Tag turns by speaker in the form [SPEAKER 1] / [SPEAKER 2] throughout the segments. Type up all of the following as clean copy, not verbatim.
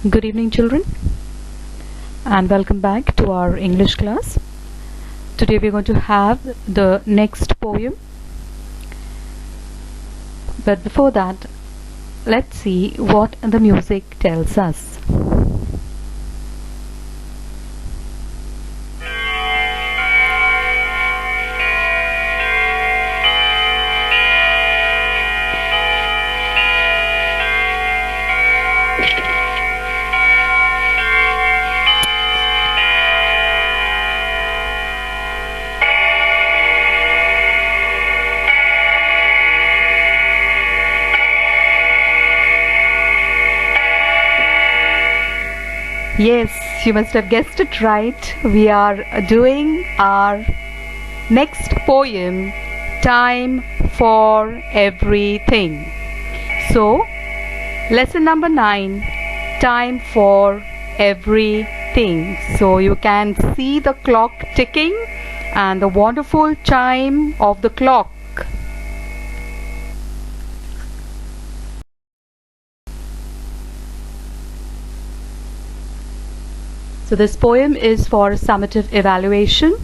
[SPEAKER 1] Good evening, children, and welcome back to our English class. Today we're going to have the next poem, but before that, let's see what the music tells us. Yes, you must have guessed it right. We are doing our next poem, Time for Everything. So, lesson number 9, Time for Everything. So, you can see the clock ticking and the wonderful chime of the clock. So this poem is for summative evaluation.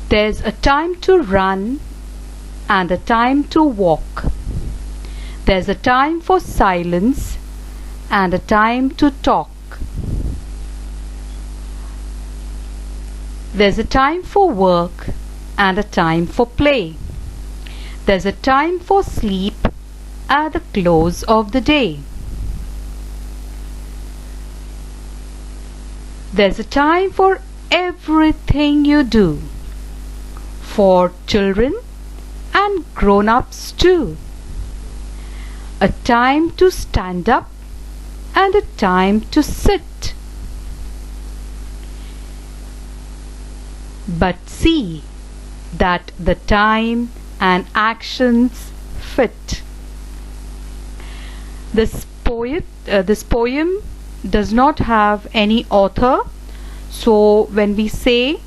[SPEAKER 1] There's a time to run and a time to walk. There's a time for silence and a time to talk. There's a time for work and a time for play. There's a time for sleep at the close of the day. There's a time for everything you do, for children and grown-ups too. A time to stand up and a time to sit. But see that the time and actions fit. This poem does not have any author, so when we say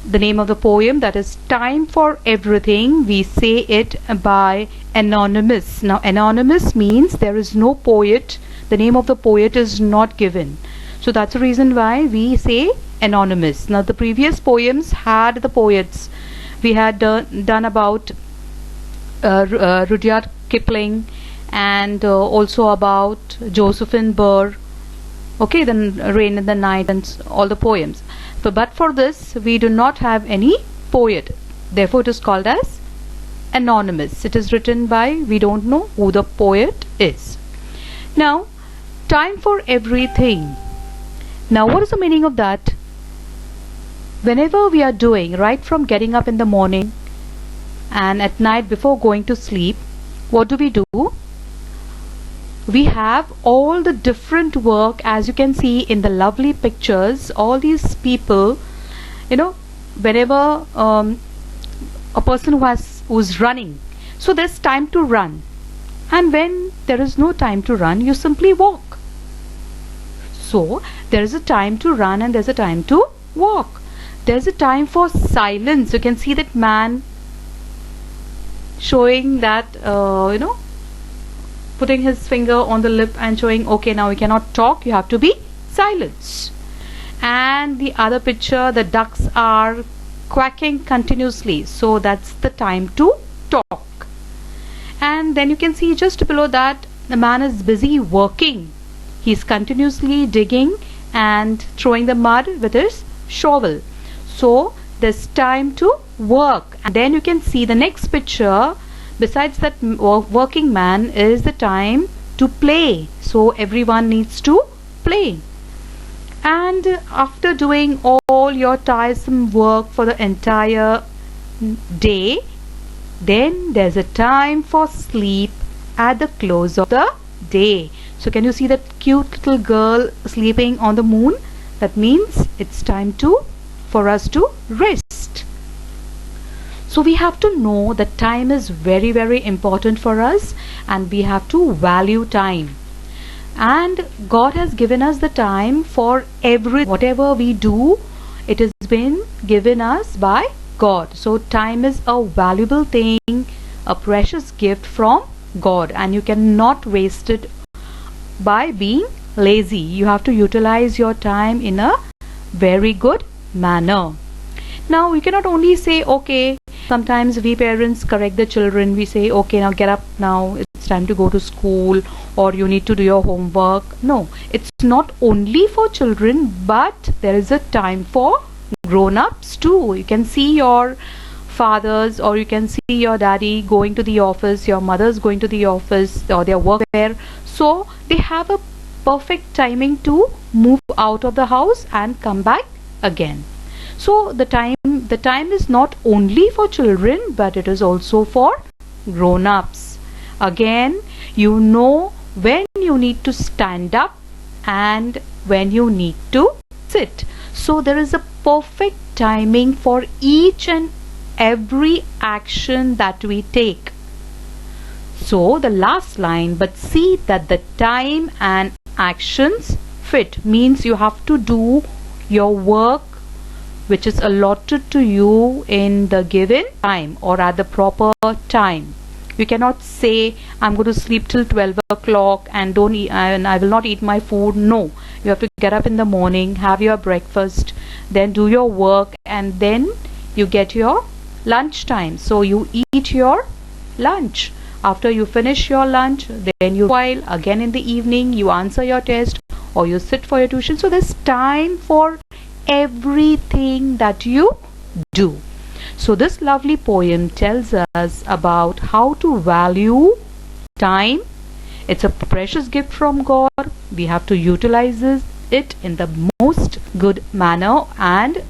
[SPEAKER 1] the name of the poem, that is Time for Everything, we say it by anonymous. Now anonymous means there is no poet, the name of the poet is not given, so that's the reason why we say anonymous. Now the previous poems had the poets. We had done about Rudyard Kipling and also about Josephine Burr, okay, then Rain in the Night and all the poems. But for this we do not have any poet, therefore it is called as anonymous. It is written by, we don't know who the poet is. Now, time for everything. Now what is the meaning of that? Whenever we are doing, right from getting up in the morning and at night before going to sleep, what do? We have all the different work, as you can see in the lovely pictures. All these people, whenever a person who's running, so there's time to run, and when there is no time to run, you simply walk. So there is a time to run and there's a time to walk. There's a time for silence. You can see that man showing that putting his finger on the lip and showing, okay, now we cannot talk, you have to be silent. And the other picture, the ducks are quacking continuously, so that's the time to talk. And then you can see just below that the man is busy working. He's continuously digging and throwing the mud with his shovel, so there's time to work. And then you can see the next picture. Besides that working man is the time to play, so everyone needs to play. And after doing all your tiresome work for the entire day, then there's a time for sleep at the close of the day. So can you see that cute little girl sleeping on the moon? That means it's time for us to rest. So we have to know that time is very, very important for us, and we have to value time. And God has given us the time for whatever we do, it has been given us by God. So time is a valuable thing a precious gift from God, and you cannot waste it by being lazy. You have to utilize your time in a very good manner. Now we cannot only say, okay, sometimes we parents correct the children. We say, okay, now get up, now it's time to go to school, or you need to do your homework. No, it's not only for children, but there is a time for grown-ups too. You can see your fathers, or you can see your daddy going to the office, your mother's going to the office, or their work there. So they have a perfect timing to move out of the house and come back again. So the time is not only for children, but it is also for grown-ups. Again, you know when you need to stand up and when you need to sit. So there is a perfect timing for each and every action that we take. So the last line, but see that the time and actions fit, means you have to do your work which is allotted to you in the given time or at the proper time. You cannot say, I'm going to sleep till 12 o'clock and I will not eat my food. No, you have to get up in the morning, have your breakfast, then do your work, and then you get your lunch time. So you eat your lunch. After you finish your lunch, then you while again in the evening you answer your test or you sit for your tuition. So there's time for everything that you do. So this lovely poem tells us about how to value time. It's a precious gift from God. We have to utilize it in the most good manner, and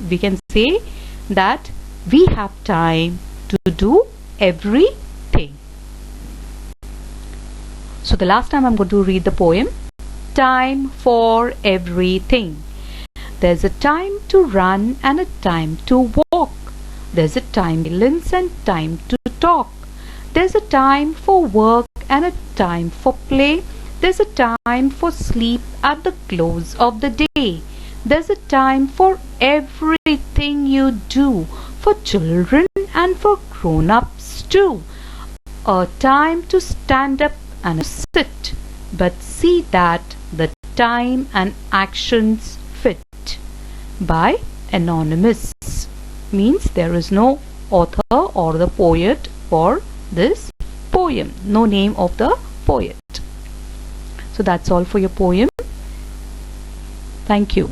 [SPEAKER 1] we can say that we have time to do everything. So the last time I'm going to read the poem. Time for everything. There's a time to run and a time to walk. There's a time for silence and time to talk. There's a time for work and a time for play. There's a time for sleep at the close of the day. There's a time for everything you do, for children and for grown-ups too. A time to stand up and sit, but see that the time and actions fit. By Anonymous, means there is no author or the poet for this poem, no name of the poet. So that's all for your poem. Thank you.